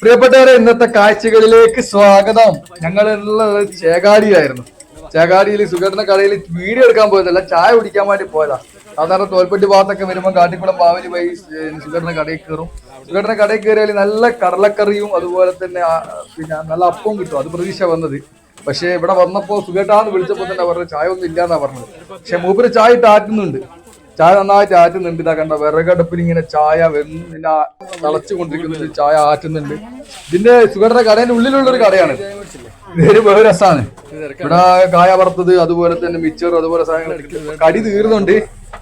പ്രിയപ്പെട്ടവരെ, ഇന്നത്തെ കാഴ്ചകളിലേക്ക് സ്വാഗതം. ഞങ്ങളുള്ളത് ചേകാടിയിലായിരുന്നു. ചേകാടിയിൽ സുഗേട്ടന്റെ കടയിൽ വീഡിയോ എടുക്കാൻ പോയതല്ല, ചായ കുടിക്കാൻ വേണ്ടി പോയതാ. സാധാരണ തോൽപ്പെട്ടി ഭാഗത്തൊക്കെ വരുമ്പോൾ കാട്ടിക്കുളം ബാവലി വഴി സുഗേട്ടന്റെ കടയിൽ കയറും. സുഗേട്ടന്റെ കടയിൽ കയറിയാൽ നല്ല കടലക്കറിയും അതുപോലെ തന്നെ പിന്നെ നല്ല അപ്പവും കിട്ടും. അത് പ്രതീക്ഷ വന്നത്. പക്ഷെ ഇവിടെ വന്നപ്പോ സുഗേട്ടാന്ന് വിളിച്ചപ്പോ തന്നെ പറഞ്ഞത് ചായ ഒന്നും ഇല്ലാന്നാ പറഞ്ഞത്. പക്ഷെ മൂപ്പര് ചായ ഇട്ട് ആറ്റുന്നുണ്ട്. ചായ നന്നായിട്ട് ആറ്റുന്നുണ്ട്. ഇതാ കണ്ട വിറകടുപ്പിൽ ഇങ്ങനെ ചായ വെന്തിന തിളച്ചുകൊണ്ടിരിക്കുന്നുണ്ട്. ചായ ആറ്റുന്നുണ്ട്. ഇതിന്റെ സുഗേട്ടന്റെ കടേന്റെ ഉള്ളിലുള്ളൊരു കടയാണ്. ഇതൊരു ബഹുരസാണ്. ഇവിടെ കായ വറുത്തത്, അതുപോലെ തന്നെ മിച്ചർ, അതുപോലെ സാധനങ്ങൾ. കടി തീർന്നുണ്ട്.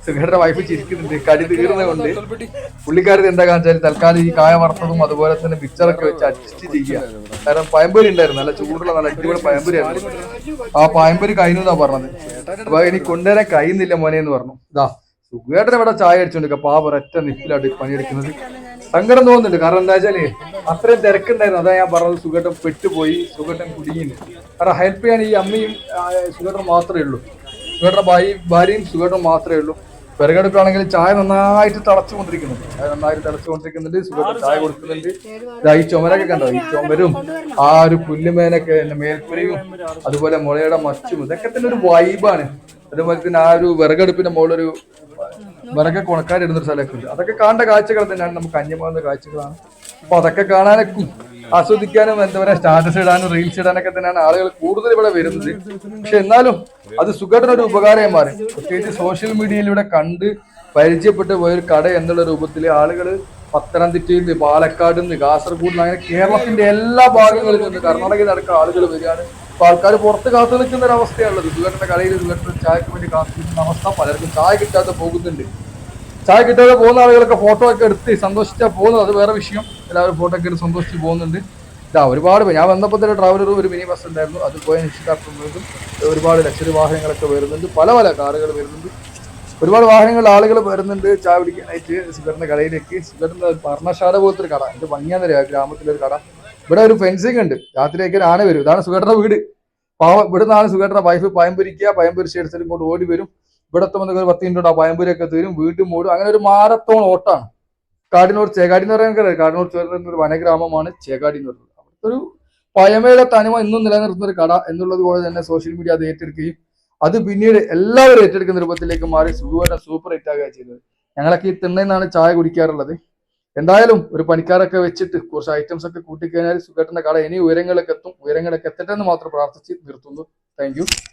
സുഗേട്ടന്റെ വൈഫ് ചിരിക്കുന്നുണ്ട്. കടി തീർന്നുകൊണ്ട് പുള്ളിക്കാരത് എന്താ കാണിച്ചാൽ തൽക്കാലം ഈ കായ വറുത്തതും അതുപോലെ തന്നെ മിച്ചറൊക്കെ വെച്ച് അഡ്ജസ്റ്റ് ചെയ്യുക. കാരണം പയമ്പൊരി ഉണ്ടായിരുന്നു, നല്ല ചൂടുള്ള നല്ല അടിപൊളി പയമ്പൊരി ആയിരുന്നു. ആ പയമ്പൊരി കഴിഞ്ഞാ പറഞ്ഞത്. അപ്പൊ ഇനി കൊണ്ടുവരാൻ കഴിയുന്നില്ല മോനെ എന്ന് പറഞ്ഞു. ഇതാ സുഖേട്ടൻ ഇവിടെ ചായ അടിച്ചോണ്ടിരിക്കുക. പാവ ഒരൊറ്റ നിപ്പിലായിട്ട് പണിയെടുക്കുന്നത്. സങ്കടം തോന്നുന്നുണ്ട്. കാരണം എന്താ വെച്ചാല് അത്രയും തിരക്കുണ്ടായിരുന്നു. അതാ ഞാൻ പറഞ്ഞത്, സുഖേട്ടൻ പെട്ടുപോയി, സുഖേട്ടൻ കുടുങ്ങിയിരുന്നു. കാരണം ഹെൽപ്പ് ചെയ്യാൻ ഈ അമ്മയും സുഖേട്ടൻ മാത്രമേ ഉള്ളൂ. സുഖേട്ടന്റെ ഭാര്യയും സുഖേട്ടൻ മാത്രമേ ഉള്ളൂ. വിറകടുപ്പാണെങ്കിൽ ചായ നന്നായിട്ട് തിളച്ചുകൊണ്ടിരിക്കുന്നുണ്ട്. ചായ നന്നായിട്ട് തിളച്ചുകൊണ്ടിരിക്കുന്നുണ്ട്. സുഖേട്ടൻ ചായ കൊടുക്കുന്നുണ്ട്. ഈ ചുമരൊക്കെ കണ്ടോ? ഈ ചുമരും ആ ഒരു പുല്ലുമേനൊക്കെ മേൽപ്പുരയും അതുപോലെ മുളയുടെ മച്ചും ഇതൊക്കെ തന്നെ ഒരു വൈബാണ്. അതുപോലെ തന്നെ ആ ഒരു വിറകടുപ്പിന്റെ മുകളിലൊരു വിറകൊക്കെ ഉണക്കാനിടുന്നൊരു സ്ഥലമൊക്കെ ഉണ്ട്. അതൊക്കെ കാണേണ്ട കാഴ്ചകൾ തന്നെയാണ്. നമുക്ക് അന്യമാകുന്ന കാഴ്ചകളാണ്. അപ്പൊ അതൊക്കെ കാണാനൊക്കെ ആസ്വദിക്കാനും എന്താ പറയാ സ്റ്റാറ്റസ് ഇടാനും റീൽസ് ഇടാനൊക്കെ തന്നെയാണ് ആളുകൾ കൂടുതൽ ഇവിടെ വരുന്നത്. പക്ഷെ എന്നാലും അത് സുഖമായിട്ടൊരു ഉപകാരമായി മാറി. പ്രത്യേകിച്ച് സോഷ്യൽ മീഡിയയിലൂടെ കണ്ട് പരിചയപ്പെട്ട് പോയൊരു കട എന്നുള്ള രൂപത്തിൽ ആളുകൾ പത്തനംതിട്ടയിൽ നിന്ന്, പാലക്കാട് നിന്ന്, കാസർഗോഡ് നിന്ന്, അങ്ങനെ കേരളത്തിന്റെ എല്ലാ ഭാഗങ്ങളിൽ നിന്ന്, കർണാടകയിൽ നടക്കുന്ന ആളുകൾ വരികയാണ്. അപ്പൊ ആൾക്കാർ പുറത്ത് കാത്തു നിൽക്കുന്ന ഒരു അവസ്ഥയാണുള്ളത്. സുഖേട്ടന്റെ കടയിൽ സുഖേട്ടന്റെ ചായക്ക് വേണ്ടി കാത്തു നിൽക്കുന്ന അവസ്ഥ. പലർക്കും ചായ കിട്ടാതെ പോകുന്നുണ്ട്. ചായ കിട്ടാതെ പോകുന്ന ആളുകളൊക്കെ ഫോട്ടോ ഒക്കെ എടുത്ത് സന്തോഷിച്ചാൽ പോകുന്നത്, അത് വേറെ വിഷയം. എല്ലാവരും ഫോട്ടോ ഒക്കെ എടുത്ത് സന്തോഷിച്ച് പോകുന്നുണ്ട്. ഇതാ ഒരുപാട് ഞാൻ വന്നപ്പോൾ തന്നെ ട്രാവലർ ഒരു മിനി ബസ് ഉണ്ടായിരുന്നു. അത് പോയ നിശ്ചിതാർത്ഥം ഒരുപാട് ലക്ഷറി വാഹനങ്ങളൊക്കെ വരുന്നുണ്ട്. പല പല കാറുകൾ വരുന്നുണ്ട്. ഒരുപാട് വാഹനങ്ങളിൽ ആളുകൾ വരുന്നുണ്ട് ചായ പിടിക്കാനായിട്ട് സുഗേട്ടന്റെ കടയിലേക്ക്. സുഗേട്ടന്റെ പർണശാല പോലത്തെ ഒരു കട, എന്ത് ഭംഗിയാന്നറിയാം. ഗ്രാമത്തിലൊരു കട. ഇവിടെ ഒരു ഫെൻസിങ് ഉണ്ട്. രാത്രിയൊക്കെ ആന വരും. ഇതാണ് സുഗേട്ടന്റെ വീട്. ഇവിടെ നിന്നാണ് സുഗേട്ടന്റെ വൈഫ് പയം പൊരിക്കുക. പയം പൊരിച്ച് എടുത്തിട്ട് ഇങ്ങോട്ട് ഓടി വരും. ഇവിടത്തെ വന്ന് ഒരു 10 മിനിറ്റ് ആ പയമ്പൂരൊക്കെ തീരും. വീണ്ടും മൂടും. അങ്ങനെ ഒരു മാരത്തോൺ ഓട്ടാണ്. കാടിനൂർ ചേകാടി എന്ന് പറയാൻ കാടിനൂർ ചേർന്ന ഒരു വനഗ്രാമമാണ് ചേകാടി എന്ന് പറയുന്നത്. അവിടുത്തെ ഒരു പയമയുടെ തനിമ ഇന്നും നിലനിർത്തുന്ന ഒരു കട എന്നുള്ളത് പോലെ തന്നെ സോഷ്യൽ മീഡിയ അത് ഏറ്റെടുക്കുകയും അത് പിന്നീട് എല്ലാവരും ഏറ്റെടുക്കുന്ന രൂപത്തിലേക്ക് മാറി സുഖമായിട്ട് സൂപ്പർ ഹിറ്റ് ആകുക ചെയ്യുന്നത്. ഞങ്ങളൊക്കെ ഈ തിണ്ണയിന്നാണ് ചായ കുടിക്കാറുള്ളത്. എന്തായാലും ഒരു പണിക്കാരൊക്കെ വെച്ചിട്ട് കുറച്ച് ഐറ്റംസ് ഒക്കെ കൂട്ടിക്കഴിഞ്ഞാൽ സുഖേട്ടന്റെ കട ഇനി ഉയരങ്ങളൊക്കെ എത്തും. ഉയരങ്ങളൊക്കെ എത്തട്ടെ എന്ന് മാത്രം പ്രാർത്ഥിച്ച് നിർത്തുന്നു. Thank you.